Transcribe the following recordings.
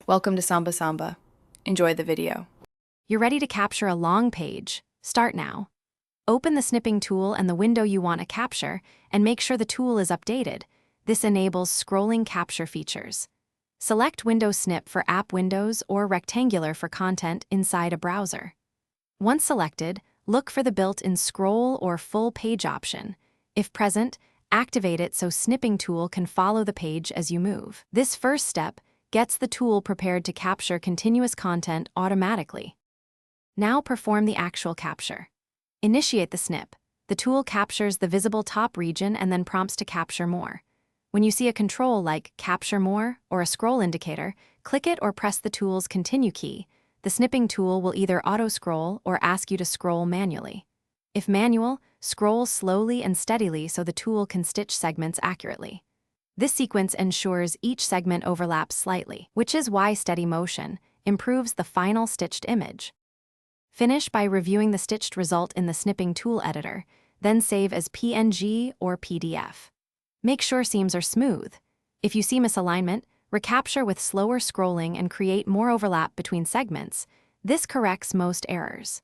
Welcome to Samba Samba. Enjoy the video. You're ready to capture a long page. Start now. Open the Snipping Tool and the window you want to capture, and make sure the tool is updated. This enables scrolling capture features. Select Window Snip for app windows or Rectangular for content inside a browser. Once selected, look for the built-in scroll or full page option. If present, activate it so Snipping Tool can follow the page as you move. This first step gets the tool prepared to capture continuous content automatically. Now perform the actual capture. Initiate the snip. The tool captures the visible top region and then prompts to capture more. When you see a control like Capture More or a scroll indicator, click it or press the tool's Continue key. The snipping tool will either auto-scroll or ask you to scroll manually. If manual, scroll slowly and steadily so the tool can stitch segments accurately. This sequence ensures each segment overlaps slightly, which is why steady motion improves the final stitched image. Finish by reviewing the stitched result in the Snipping Tool editor, then save as PNG or PDF. Make sure seams are smooth. If you see misalignment, recapture with slower scrolling and create more overlap between segments. This corrects most errors.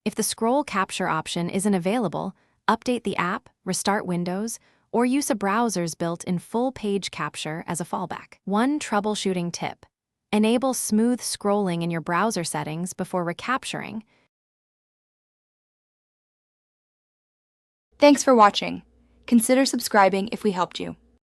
If the scroll capture option isn't available, update the app, restart Windows, or use a browser's built-in full page capture as a fallback. One troubleshooting tip: enable smooth scrolling in your browser settings before recapturing. Thanks for watching. Consider subscribing if we helped you.